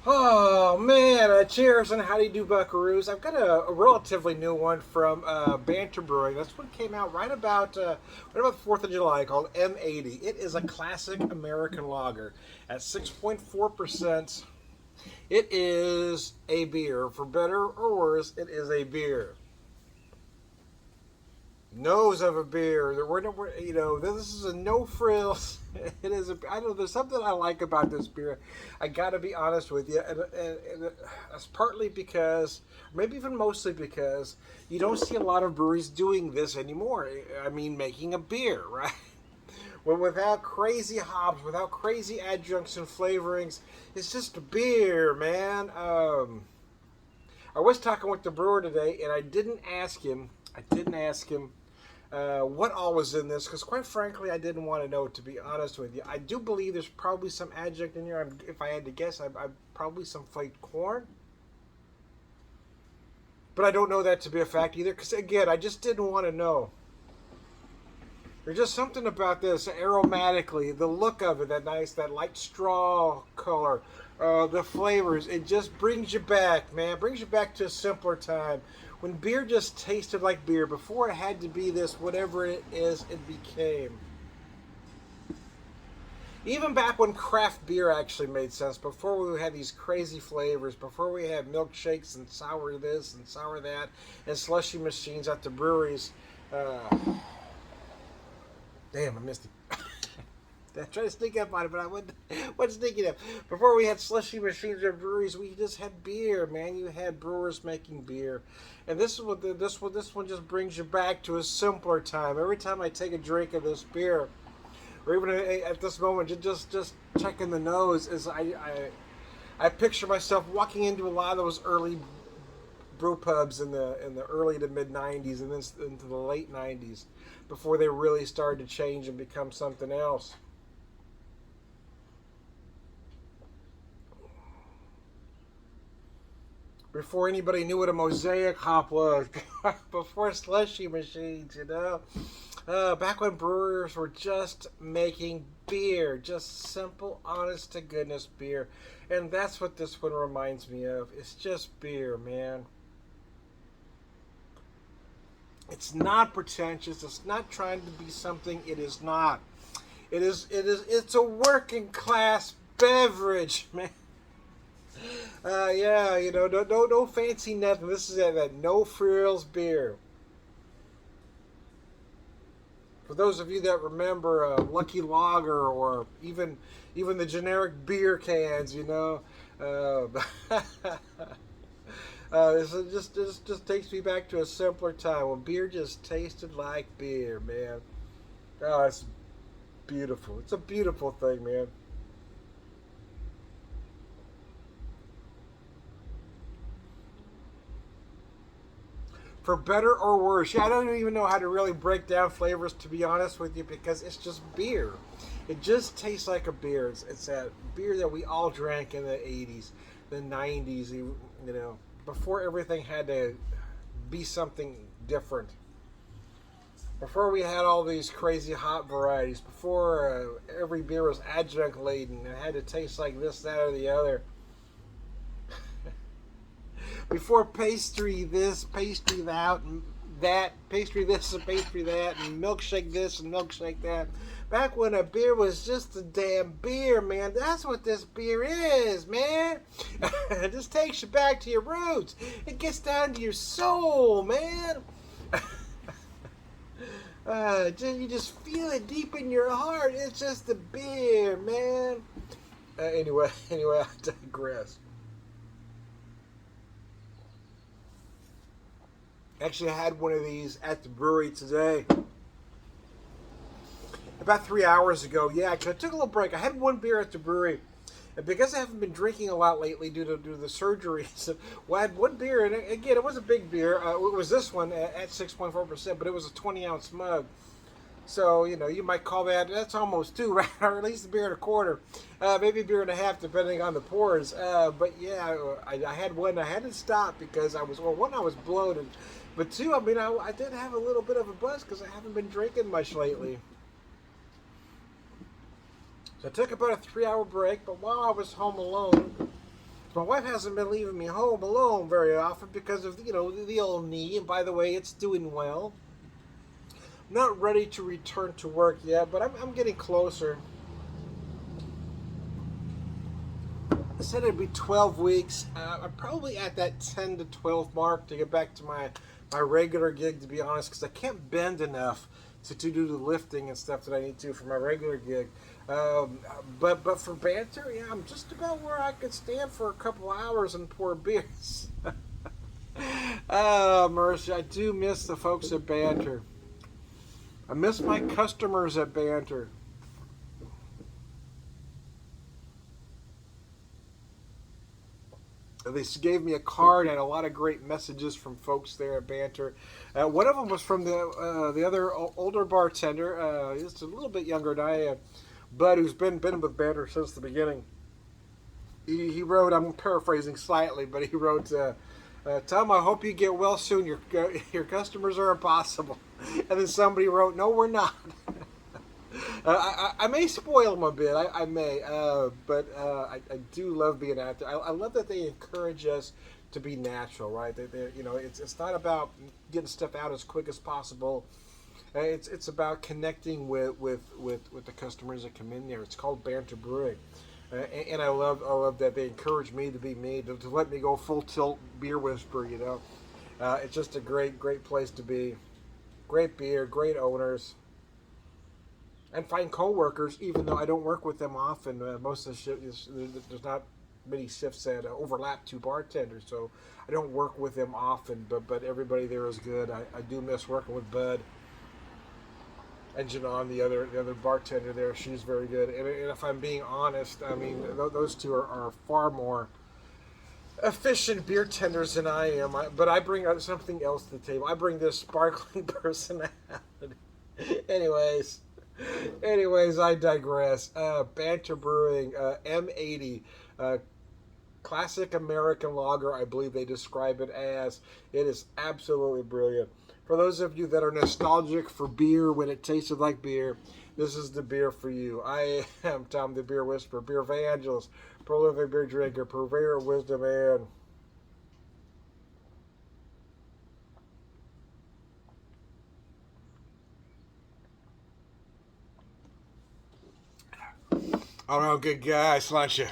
Oh man, cheers and how do you do, buckaroos? I've got a relatively new one from Banter Brewing. This one came out right about the 4th of July, called M-80. It is a classic American lager at 6.4%. It is a beer. For better or worse, it is a beer. Nose of a beer. This is a no frills. It is. I don't know. There's something I like about this beer. I got to be honest with you, and that's partly because, maybe even mostly because, you don't see a lot of breweries doing this anymore. I mean, making a beer, right? Well, without crazy hops, without crazy adjuncts and flavorings, it's just a beer, man. I was talking with the brewer today, and I didn't ask him. What all was in this, because quite frankly, I didn't want to know, to be honest with you. I do believe there's probably some adjunct in here. If I had to guess, I probably some flaked corn. But I don't know that to be a fact either, because again, I just didn't want to know. There's just something about this aromatically, the look of it, that light straw color, the flavors. It just brings you back, man. Brings you back to a simpler time when beer just tasted like beer before it had to be this whatever it is it became. Even back when craft beer actually made sense, before we had these crazy flavors, before we had milkshakes and sour this and sour that, and slushy machines at the breweries. Uh, Damn, I missed it. I tried to sneak up on it, but I wasn't sneaking up. Before we had slushy machines at breweries, we just had beer, man. You had brewers making beer, and this one just brings you back to a simpler time. Every time I take a drink of this beer, or even at this moment, just checking the nose, is I picture myself walking into a lot of those early brew pubs in the early to mid '90s, and then into the late '90s, before they really started to change and become something else. Before anybody knew what a mosaic hop was, before slushy machines, back when brewers were just making beer, just simple, honest to goodness beer, and that's what this one reminds me of. It's just beer, man. It's not pretentious. It's not trying to be something it is not. It's a working class beverage, man. Yeah, no fancy nothing. This is that no frills beer. For those of you that remember Lucky Lager, or even the generic beer cans, this just takes me back to a simpler time when beer just tasted like beer, man. Oh, it's beautiful. It's a beautiful thing, man. For better or worse. Yeah, I don't even know how to really break down flavors, to be honest with you, because it's just beer. It just tastes like a beer. It's that beer that we all drank in the '80s, the '90s, before everything had to be something different. Before we had all these crazy hot varieties, before every beer was adjunct laden and had to taste like this, that, or the other, before pastry this, pastry that, and that, pastry this and pastry that, and milkshake this and milkshake that. Back when a beer was just a damn beer, man. That's what this beer is, man. It just takes you back to your roots. It gets down to your soul, man. You just feel it deep in your heart. It's just a beer, man. Anyway, I digress. Actually, I had one of these at the brewery today. About 3 hours ago. Yeah, I took a little break. I had one beer at the brewery. And because I haven't been drinking a lot lately due to the surgeries, well, I had one beer, and again, it was a big beer. It was this one at 6.4%, but it was a 20-ounce mug. So, you might call that's almost two, right? Or at least a beer and a quarter. Maybe a beer and a half, depending on the pours. But yeah, I had one. I had to stop because one, I was bloated. But two, I mean, I did have a little bit of a buzz because I haven't been drinking much lately. So I took about a 3-hour break, but while I was home alone, My wife hasn't been leaving me home alone very often because of the old knee. And by the way, it's doing well. I'm not ready to return to work yet, but I'm getting closer. I said it'd be 12 weeks. I'm probably at that 10 to 12 mark to get back to my regular gig, to be honest, because I can't bend enough to do the lifting and stuff that I need to for my regular gig. Um, but for banter, yeah, I'm just about where I could stand for a couple hours and pour beers. Mercy, I do miss the folks at Banter. I miss my customers at Banter. They gave me a card and a lot of great messages from folks there at Banter. One of them was from the other older bartender. He's a little bit younger than I am, Bud, who's been with Banter since the beginning. He wrote. I'm paraphrasing slightly, but he wrote. Tom, I hope you get well soon. Your customers are impossible. And then somebody wrote, "No, we're not." I may spoil them a bit. I may, but I do love being out there. I love that they encourage us to be natural, right? It's not about getting stuff out as quick as possible. It's about connecting with the customers that come in there. It's called Banter Brewing, and I love that they encourage me to be me, to let me go full tilt beer whisper. It's just a great place to be. Great beer, great owners, and find coworkers. Even though I don't work with them often, most of the shifts there's not many shifts that overlap two bartenders, so I don't work with them often. But everybody there is good. I do miss working with Bud and Janon, the other bartender there. She's very good. And if I'm being honest, I mean those two are far more efficient beer tenders than I am. But I bring something else to the table. I bring this sparkling personality. Anyways. Anyways, I digress. Banter Brewing, M-80, classic American lager, I believe they describe it as. It is absolutely brilliant. For those of you that are nostalgic for beer when it tasted like beer, this is the beer for you. I am Tom the Beer Whisperer, beer evangelist, prolific beer drinker, purveyor of wisdom, and all around good guy. Sláinte.